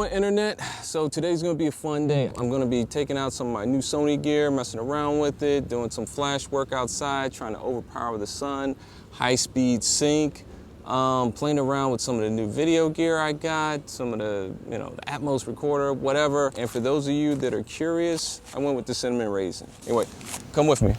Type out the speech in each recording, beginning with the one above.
going, internet? So today's gonna be a fun day. I'm gonna be taking out some of my new Sony gear, messing around with it, doing some flash work outside, trying to overpower the sun, high-speed sync, playing around with some of the new video gear I got, some of the, the Atmos recorder, whatever. And for those of you that are curious, I went with the cinnamon raisin. Anyway, come with me.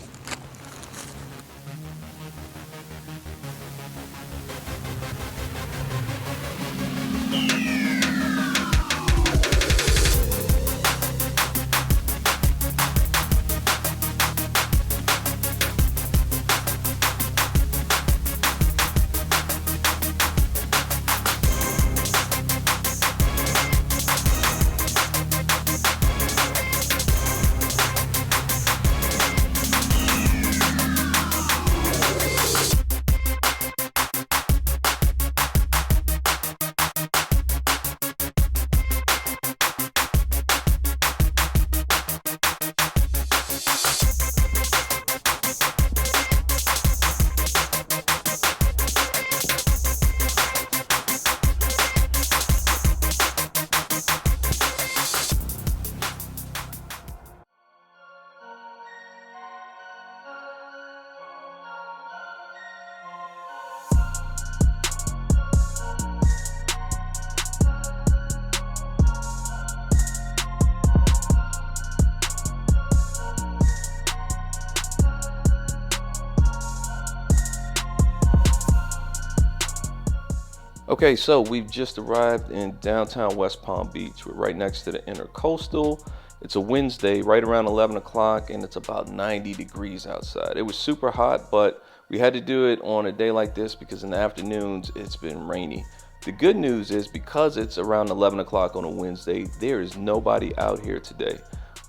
Okay, so we've just arrived in downtown West Palm Beach. We're right next to the Intercoastal. It's a Wednesday, right around 11 o'clock, and it's about 90 degrees outside. It was super hot, but we had to do it on a day like this because in the afternoons it's been rainy. The good news is because it's around 11 o'clock on a Wednesday, there is nobody out here today.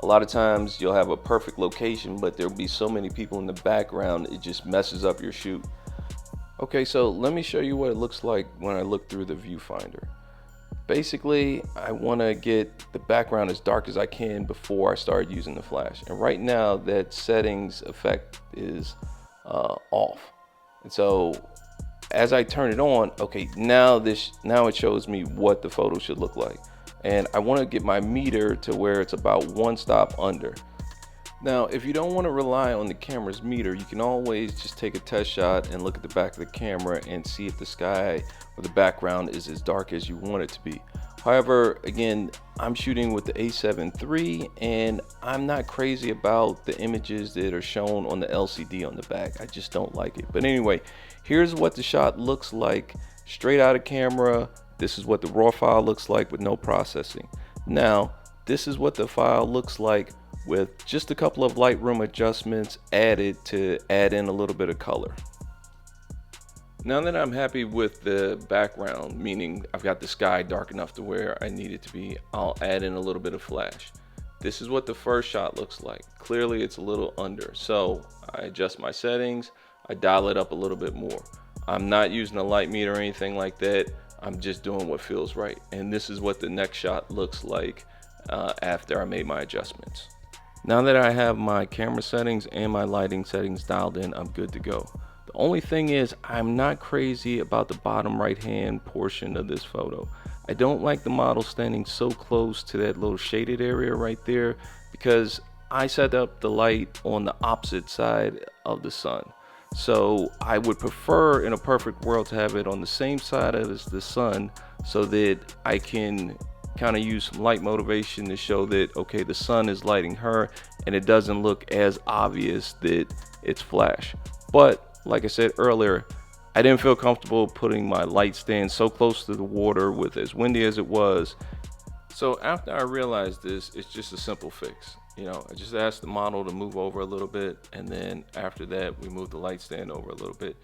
A lot of times you'll have a perfect location, but there'll be so many people in the background, it just messes up your shoot. Okay, so let me show you what it looks like when I look through the viewfinder. Basically, I want to get the background as dark as I can before I start using the flash. And right now, that settings effect is off. And so, as I turn it on, okay, now it shows me what the photo should look like. And I want to get my meter to where it's about one stop under. Now, if you don't want to rely on the camera's meter, you can always just take a test shot and look at the back of the camera and see if the sky or the background is as dark as you want it to be. However, again, I'm shooting with the A7iii and I'm not crazy about the images that are shown on the LCD on the back. I just don't like it. But anyway, here's what the shot looks like straight out of camera. This is what the raw file looks like with no processing. Now, this is what the file looks like with just a couple of Lightroom adjustments added to add in a little bit of color. Now that I'm happy with the background, meaning I've got the sky dark enough to where I need it to be, I'll add in a little bit of flash. This is what the first shot looks like. Clearly it's a little under, so I adjust my settings, I dial it up a little bit more. I'm not using a light meter or anything like that, I'm just doing what feels right. And this is what the next shot looks like after I made my adjustments. Now that I have my camera settings and my lighting settings dialed in, I'm good to go. The only thing is I'm not crazy about the bottom right hand portion of this photo. I don't like the model standing so close to that little shaded area right there because I set up the light on the opposite side of the sun. So I would prefer in a perfect world to have it on the same side as the sun so that I can kind of use some light motivation to show that, okay, the sun is lighting her and it doesn't look as obvious that it's flash. But like I said earlier, I didn't feel comfortable putting my light stand so close to the water with as windy as it was. So after I realized this, it's just a simple fix. I just asked the model to move over a little bit, and then after that we moved the light stand over a little bit.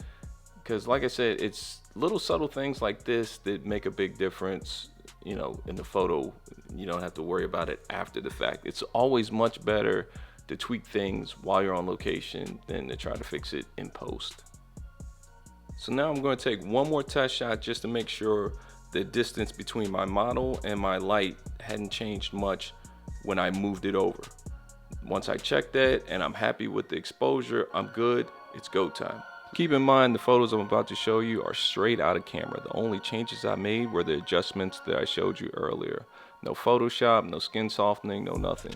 Because like I said, it's little subtle things like this that make a big difference. In the photo, you don't have to worry about it after the fact. It's always much better to tweak things while you're on location than to try to fix it in post. So now I'm going to take one more test shot just to make sure the distance between my model and my light hadn't changed much when I moved it over. Once I check that and I'm happy with the exposure, I'm good, it's go time. Keep in mind the photos I'm about to show you are straight out of camera. The only changes I made were the adjustments that I showed you earlier. No Photoshop, no skin softening, no nothing.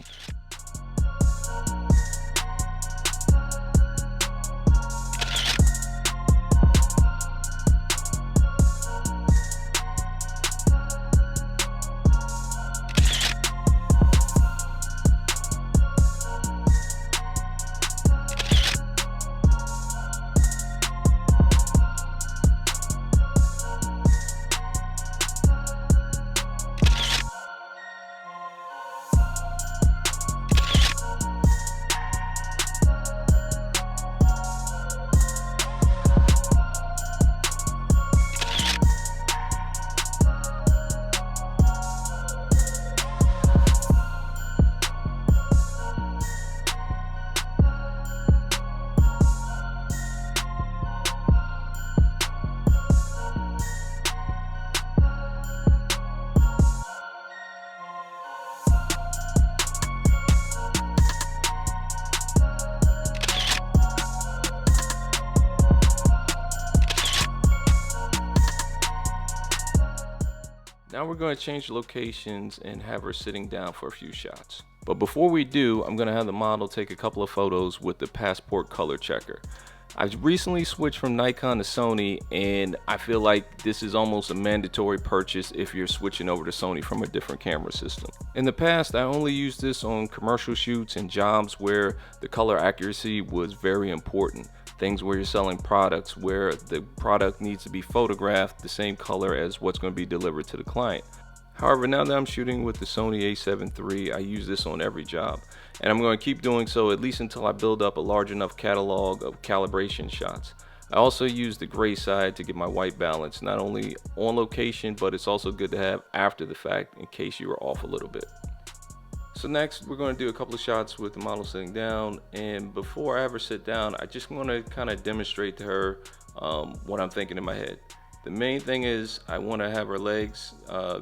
Now we're going to change locations and have her sitting down for a few shots. But before we do, I'm going to have the model take a couple of photos with the passport color checker. I've recently switched from Nikon to Sony, and I feel like this is almost a mandatory purchase if you're switching over to Sony from a different camera system. In the past, I only used this on commercial shoots and jobs where the color accuracy was very important. Things where you're selling products where the product needs to be photographed the same color as what's going to be delivered to the client. However, now that I'm shooting with the Sony A7iii, I use this on every job, and I'm going to keep doing so at least until I build up a large enough catalog of calibration shots. I also use the gray side to get my white balance, not only on location, but it's also good to have after the fact in case you were off a little bit. So next, we're going to do a couple of shots with the model sitting down, and before I ever sit down, I just want to kind of demonstrate to her what I'm thinking in my head. The main thing is I want to have her legs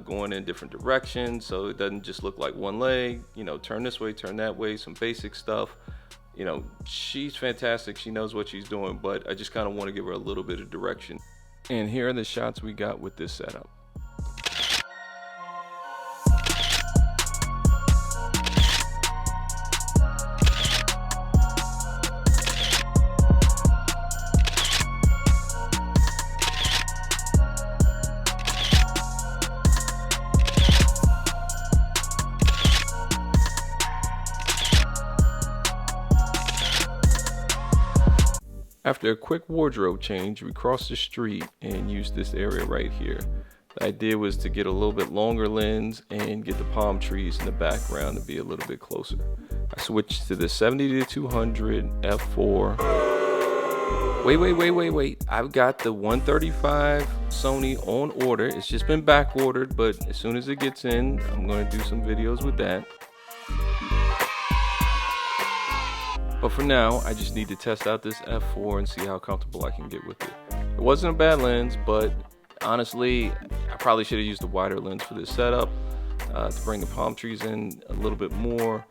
going in different directions, so it doesn't just look like one leg, you know, turn this way, turn that way, some basic stuff. You know, she's fantastic, she knows what she's doing, but I just kind of want to give her a little bit of direction. And here are the shots we got with this setup. After a quick wardrobe change, we crossed the street and used this area right here. The idea was to get a little bit longer lens and get the palm trees in the background to be a little bit closer. I switched to the 70-200 f4. Wait. I've got the 135 Sony on order. It's just been back ordered, but as soon as it gets in, I'm going to do some videos with that. But for now, I just need to test out this f4 and see how comfortable I can get with it. It wasn't a bad lens, but honestly, I probably should have used a wider lens for this setup to bring the palm trees in a little bit more.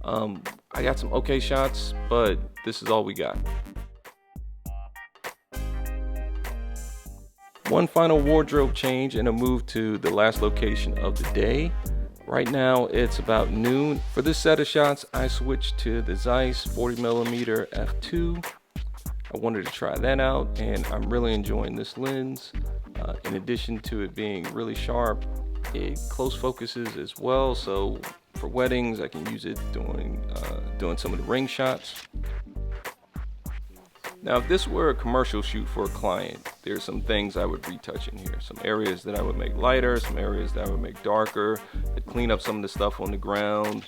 I got some okay shots, but this is all we got. One final wardrobe change and a move to the last location of the day. Right now it's about noon. For this set of shots, I switched to the Zeiss 40mm f2. I wanted to try that out, and I'm really enjoying this lens. In addition to it being really sharp, it close focuses as well. So for weddings, I can use it doing some of the ring shots. Now, if this were a commercial shoot for a client, there's some things I would retouch in here. Some areas that I would make lighter, some areas that I would make darker. I'd clean up some of the stuff on the ground.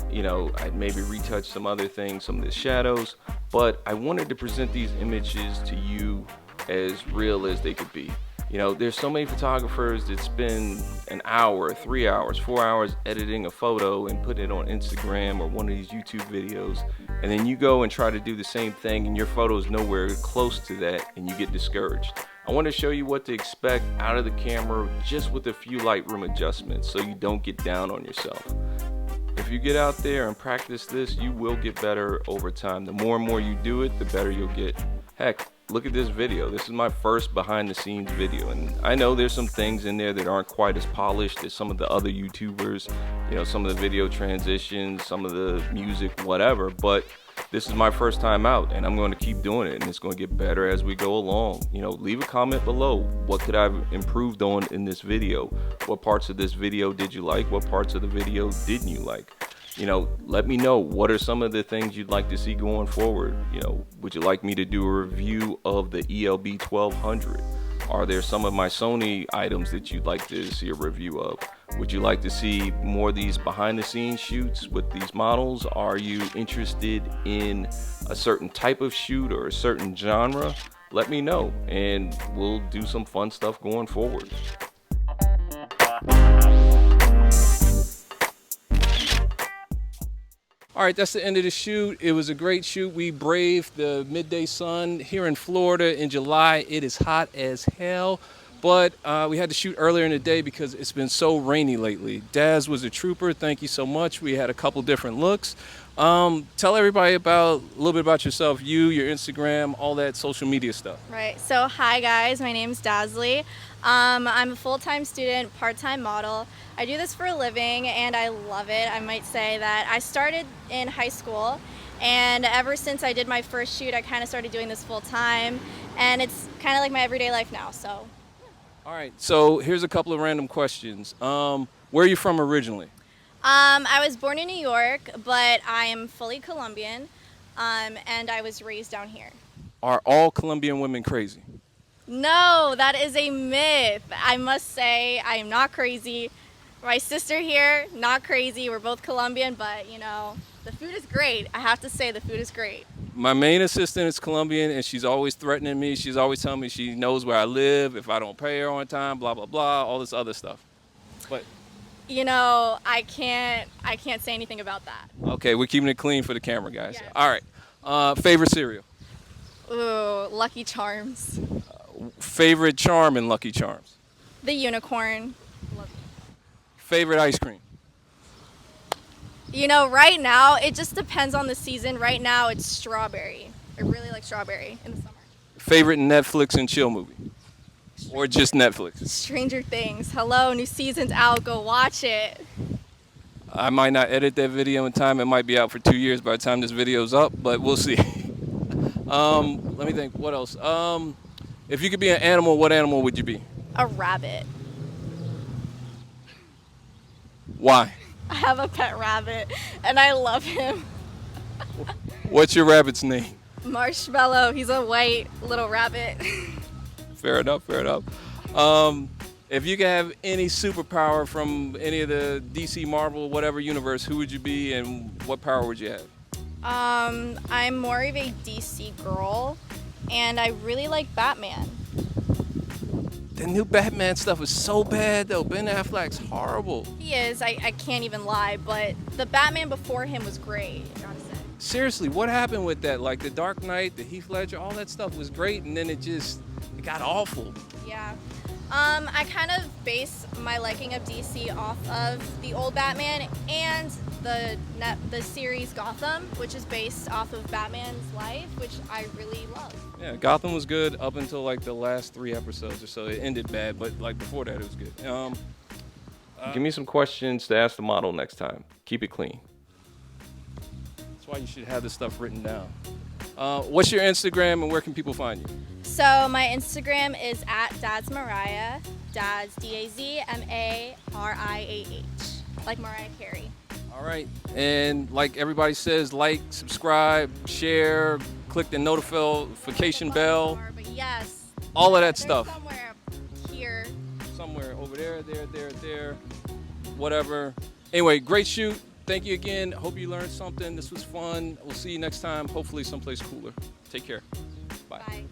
You know, I'd maybe retouch some other things, some of the shadows. But I wanted to present these images to you as real as they could be. You know, there's so many photographers that spend an hour, 3 hours, 4 hours editing a photo and put it on Instagram or one of these YouTube videos, and then you go and try to do the same thing and your photo is nowhere close to that and you get discouraged. I want to show you what to expect out of the camera just with a few Lightroom adjustments so you don't get down on yourself. If you get out there and practice this, you will get better over time. The more and more you do it, the better you'll get. Heck, look at this video. This is my first behind the scenes video, and I know there's some things in there that aren't quite as polished as some of the other YouTubers, you know, some of the video transitions, some of the music, whatever, but this is my first time out, and I'm going to keep doing it, and it's going to get better as we go along. You know, leave a comment below. What could I have improved on in this video? What parts of this video did you like? What parts of the video didn't you like? You know, let me know, what are some of the things you'd like to see going forward? You know, would you like me to do a review of the ELB 1200? Are there some of my Sony items that you'd like to see a review of? Would you like to see more of these behind the scenes shoots with these models? Are you interested in a certain type of shoot or a certain genre? Let me know, and we'll do some fun stuff going forward. All right, that's the end of the shoot. It was a great shoot. We braved the midday sun here in Florida in July. It is hot as hell, but we had to shoot earlier in the day because it's been so rainy lately. Daz was a trooper. Thank you so much. We had a couple different looks. Tell everybody a little bit about yourself, your Instagram, all that social media stuff. Right. So hi guys, my name's Dasley. I'm a full-time student, part-time model. I do this for a living and I love it. I might say that I started in high school, and ever since I did my first shoot, I kind of started doing this full-time, and it's kind of like my everyday life now. So. All right. So here's a couple of random questions. Where are you from originally? I was born in New York, but I am fully Colombian, and I was raised down here. Are all Colombian women crazy? No, that is a myth. I must say I am not crazy. My sister here, not crazy. We're both Colombian, but you know, the food is great. I have to say the food is great. My main assistant is Colombian, and she's always threatening me. She's always telling me she knows where I live if I don't pay her on time, blah, blah, blah, all this other stuff. But you know, I can't say anything about that. okay, we're keeping it clean for the camera, guys. Yes. All right. Favorite cereal? Ooh, Lucky Charms. Favorite charm in Lucky Charms? The unicorn. Favorite ice cream? You know, right now, it just depends on the season. Right now, it's strawberry. I really like strawberry in the summer. Favorite Netflix and chill movie? Or just Netflix? Stranger Things. Hello, new season's out. Go watch it. I might not edit that video in time. It might be out for 2 years by the time this video's up, but we'll see. Let me think. What else? If you could be an animal, what animal would you be? A rabbit. Why? I have a pet rabbit, and I love him. What's your rabbit's name? Marshmallow. He's a white little rabbit. Fair enough, fair enough. If you could have any superpower from any of the DC, Marvel, whatever universe, who would you be and what power would you have? I'm more of a DC girl, and I really like Batman. The new Batman stuff is so bad, though. Ben Affleck's horrible. He is. I can't even lie, but the Batman before him was great, I gotta say. Seriously, what happened with that? Like the Dark Knight, the Heath Ledger, all that stuff was great, and then it got awful. Yeah. I kind of base my liking of DC off of the old Batman and the series Gotham, which is based off of Batman's life, which I really love. Yeah, Gotham was good up until like the last 3 episodes or so. It ended bad, but like before that, it was good. Give me some questions to ask the model next time. Keep it clean. That's why you should have this stuff written down. What's your Instagram and where can people find you? So my Instagram is @DazMariah, Daz DazMariah, like Mariah Carey. All right, and like everybody says, like, subscribe, share, click the notification bell. But yes, all of that stuff. Somewhere here. Somewhere over there, there, whatever. Anyway, great shoot. Thank you again. Hope you learned something. This was fun. We'll see you next time. Hopefully someplace cooler. Take care. Bye. Bye.